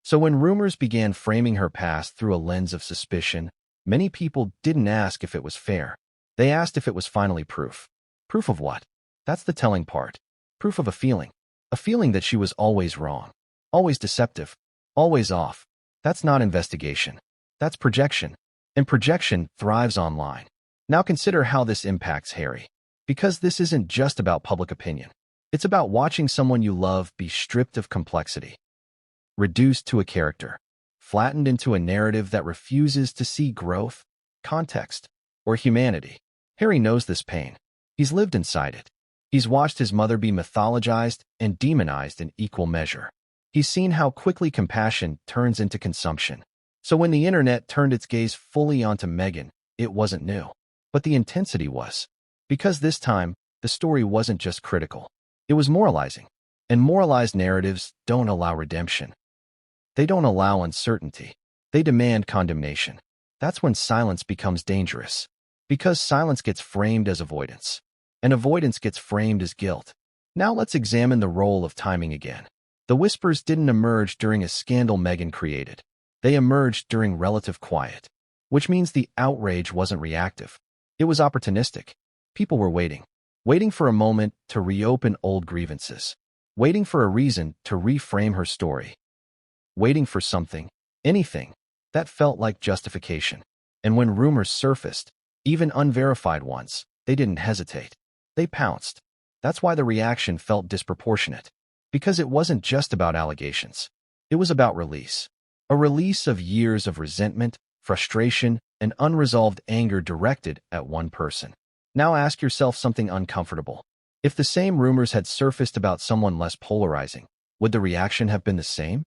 S1: So when rumors began framing her past through a lens of suspicion, many people didn't ask if it was fair. They asked if it was finally proof. Proof of what? That's the telling part. Proof of a feeling. A feeling that she was always wrong, always deceptive, always off. That's not investigation. That's projection. And projection thrives online. Now consider how this impacts Harry. Because this isn't just about public opinion. It's about watching someone you love be stripped of complexity, reduced to a character, flattened into a narrative that refuses to see growth, context, or humanity. Harry knows this pain. He's lived inside it. He's watched his mother be mythologized and demonized in equal measure. He's seen how quickly compassion turns into consumption. So when the internet turned its gaze fully onto Meghan, it wasn't new. But the intensity was. Because this time, the story wasn't just critical. It was moralizing. And moralized narratives don't allow redemption. They don't allow uncertainty. They demand condemnation. That's when silence becomes dangerous. Because silence gets framed as avoidance. And avoidance gets framed as guilt. Now let's examine the role of timing again. The whispers didn't emerge during a scandal Meghan created. They emerged during relative quiet. Which means the outrage wasn't reactive. It was opportunistic. People were waiting. Waiting for a moment to reopen old grievances. Waiting for a reason to reframe her story. Waiting for something, anything, that felt like justification. And when rumors surfaced, even unverified ones, they didn't hesitate. They pounced. That's why the reaction felt disproportionate. Because it wasn't just about allegations. It was about release. A release of years of resentment, frustration, and unresolved anger directed at one person. Now ask yourself something uncomfortable. If the same rumors had surfaced about someone less polarizing, would the reaction have been the same?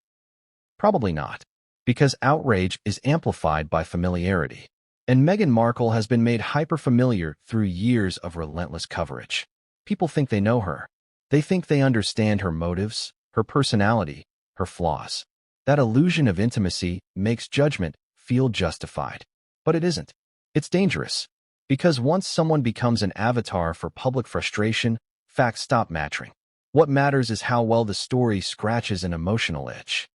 S1: Probably not. Because outrage is amplified by familiarity. And Meghan Markle has been made hyper-familiar through years of relentless coverage. People think they know her. They think they understand her motives, her personality, her flaws. That illusion of intimacy makes judgment feel justified. But it isn't. It's dangerous. Because once someone becomes an avatar for public frustration, facts stop mattering. What matters is how well the story scratches an emotional itch.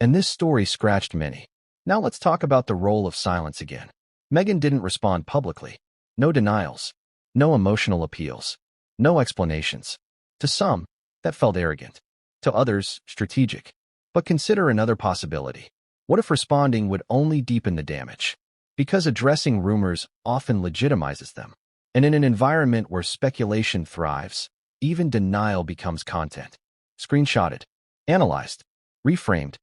S1: And this story scratched many. Now let's talk about the role of silence again. Meghan didn't respond publicly. No denials. No emotional appeals. No explanations. To some, that felt arrogant. To others, strategic. But consider another possibility. What if responding would only deepen the damage? Because addressing rumors often legitimizes them. And in an environment where speculation thrives, even denial becomes content. Screenshotted, analyzed, reframed.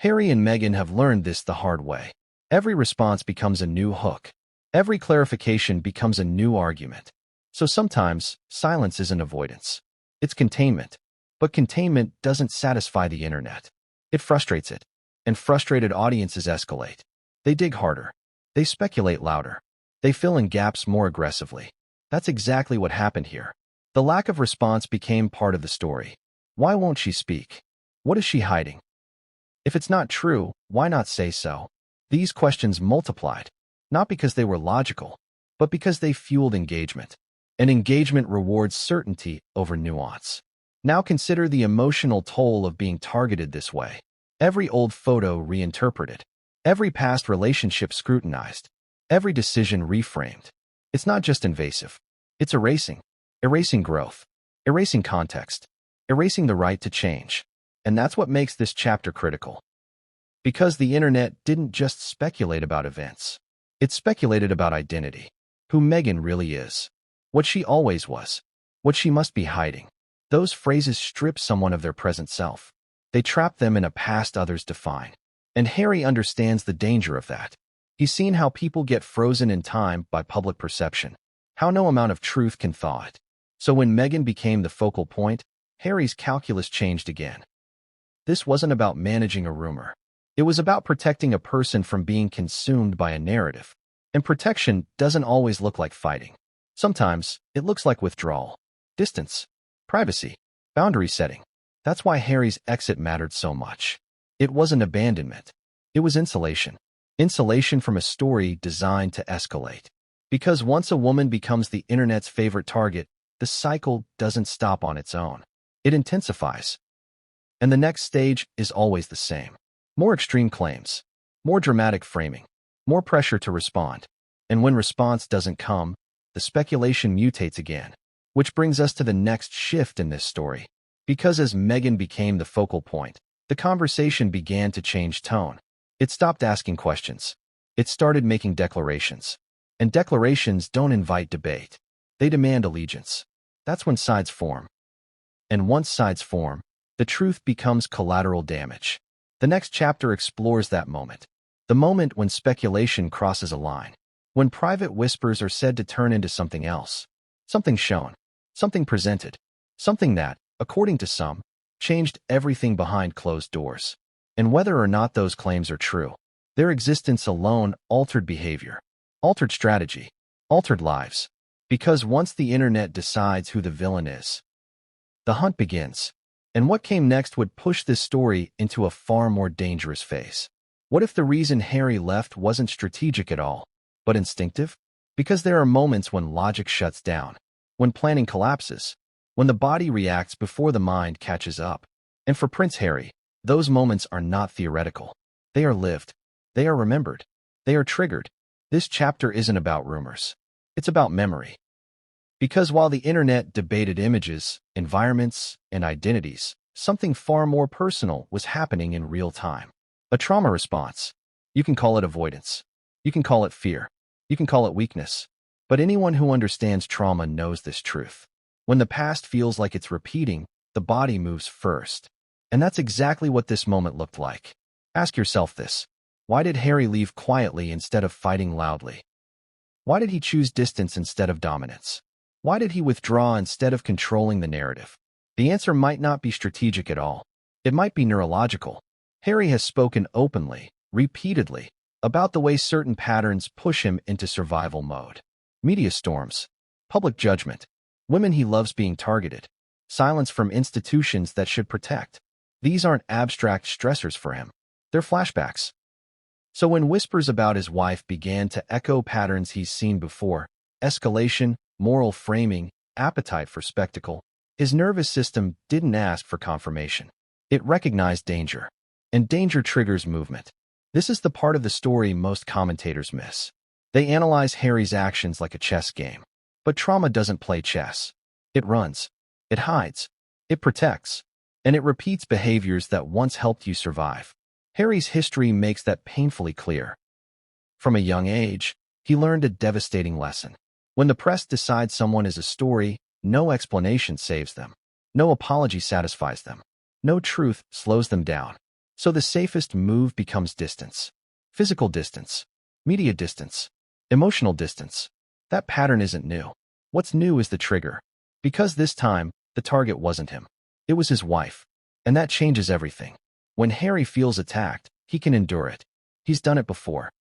S1: Harry and Meghan have learned this the hard way. Every response becomes a new hook. Every clarification becomes a new argument. So sometimes, silence isn't avoidance. It's containment. But containment doesn't satisfy the internet. It frustrates it. And frustrated audiences escalate. They dig harder. They speculate louder. They fill in gaps more aggressively. That's exactly what happened here. The lack of response became part of the story. Why won't she speak? What is she hiding? If it's not true, why not say so? These questions multiplied, not because they were logical, but because they fueled engagement. And engagement rewards certainty over nuance. Now consider the emotional toll of being targeted this way. Every old photo reinterpreted. Every past relationship scrutinized. Every decision reframed. It's not just invasive. It's erasing. Erasing growth. Erasing context. Erasing the right to change. And that's what makes this chapter critical. Because the internet didn't just speculate about events. It speculated about identity. Who Meghan really is. What she always was. What she must be hiding. Those phrases strip someone of their present self. They trap them in a past others define. And Harry understands the danger of that. He's seen how people get frozen in time by public perception. How no amount of truth can thaw it. So when Meghan became the focal point, Harry's calculus changed again. This wasn't about managing a rumor. It was about protecting a person from being consumed by a narrative. And protection doesn't always look like fighting. Sometimes, it looks like withdrawal, distance, privacy, boundary setting. That's why Harry's exit mattered so much. It wasn't abandonment. It was insulation. Insulation from a story designed to escalate. Because once a woman becomes the internet's favorite target, the cycle doesn't stop on its own. It intensifies. And the next stage is always the same. More extreme claims, more dramatic framing, more pressure to respond. And when response doesn't come, the speculation mutates again. Which brings us to the next shift in this story. Because as Meghan became the focal point, the conversation began to change tone. It stopped asking questions. It started making declarations. And declarations don't invite debate. They demand allegiance. That's when sides form. And once sides form, the truth becomes collateral damage. The next chapter explores that moment. The moment when speculation crosses a line. When private whispers are said to turn into something else. Something shown. Something presented. Something that, according to some, changed everything behind closed doors. And whether or not those claims are true, their existence alone altered behavior, altered strategy, altered lives. Because once the internet decides who the villain is, the hunt begins. And what came next would push this story into a far more dangerous phase. What if the reason Harry left wasn't strategic at all, but instinctive? Because there are moments when logic shuts down, when planning collapses, when the body reacts before the mind catches up. And for Prince Harry, those moments are not theoretical. They are lived. They are remembered. They are triggered. This chapter isn't about rumors. It's about memory. Because while the internet debated images, environments, and identities, something far more personal was happening in real time. A trauma response. You can call it avoidance. You can call it fear. You can call it weakness. But anyone who understands trauma knows this truth. When the past feels like it's repeating, the body moves first. And that's exactly what this moment looked like. Ask yourself this. Why did Harry leave quietly instead of fighting loudly? Why did he choose distance instead of dominance? Why did he withdraw instead of controlling the narrative? The answer might not be strategic at all. It might be neurological. Harry has spoken openly, repeatedly, about the way certain patterns push him into survival mode. Media storms, public judgment, women he loves being targeted, silence from institutions that should protect. These aren't abstract stressors for him. They're flashbacks. So when whispers about his wife began to echo patterns he's seen before, escalation, moral framing, appetite for spectacle, his nervous system didn't ask for confirmation. It recognized danger. And danger triggers movement. This is the part of the story most commentators miss. They analyze Harry's actions like a chess game. But trauma doesn't play chess. It runs. It hides. It protects. And it repeats behaviors that once helped you survive. Harry's history makes that painfully clear. From a young age, he learned a devastating lesson. When the press decides someone is a story, no explanation saves them. No apology satisfies them. No truth slows them down. So the safest move becomes distance. Physical distance. Media distance. Emotional distance. That pattern isn't new. What's new is the trigger. Because this time, the target wasn't him. It was his wife. And that changes everything. When Harry feels attacked, he can endure it. He's done it before.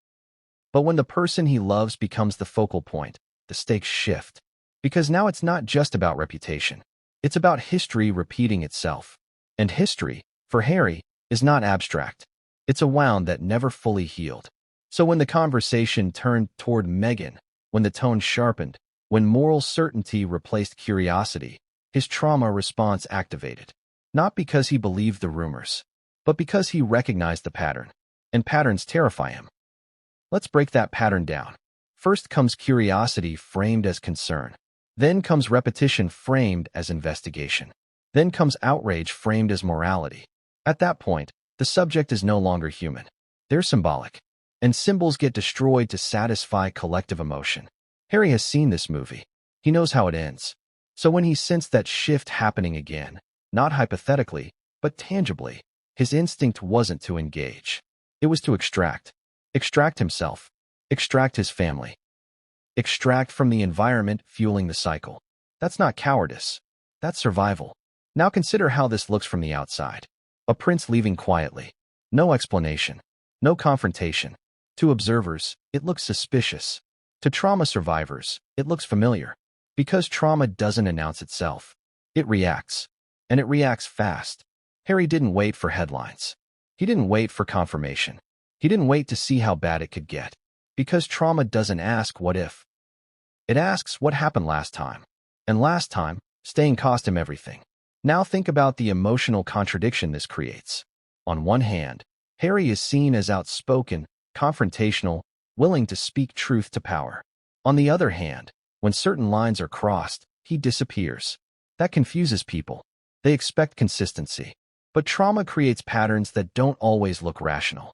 S1: But when the person he loves becomes the focal point, the stakes shift. Because now it's not just about reputation. It's about history repeating itself. And history, for Harry, is not abstract. It's a wound that never fully healed. So when the conversation turned toward Meghan, when the tone sharpened, when moral certainty replaced curiosity, his trauma response activated. Not because he believed the rumors, but because he recognized the pattern. And patterns terrify him. Let's break that pattern down. First comes curiosity framed as concern. Then comes repetition framed as investigation. Then comes outrage framed as morality. At that point, the subject is no longer human. They're symbolic. And symbols get destroyed to satisfy collective emotion. Harry has seen this movie. He knows how it ends. So when he sensed that shift happening again, not hypothetically, but tangibly, his instinct wasn't to engage. It was to extract. Extract himself. Extract his family. Extract from the environment fueling the cycle. That's not cowardice. That's survival. Now consider how this looks from the outside. A prince leaving quietly. No explanation. No confrontation. To observers, it looks suspicious. To trauma survivors, it looks familiar. Because trauma doesn't announce itself. It reacts. And it reacts fast. Harry didn't wait for headlines. He didn't wait for confirmation. He didn't wait to see how bad it could get. Because trauma doesn't ask what if. It asks what happened last time. And last time, staying cost him everything. Now think about the emotional contradiction this creates. On one hand, Harry is seen as outspoken, confrontational, willing to speak truth to power. On the other hand, when certain lines are crossed, he disappears. That confuses people. They expect consistency. But trauma creates patterns that don't always look rational.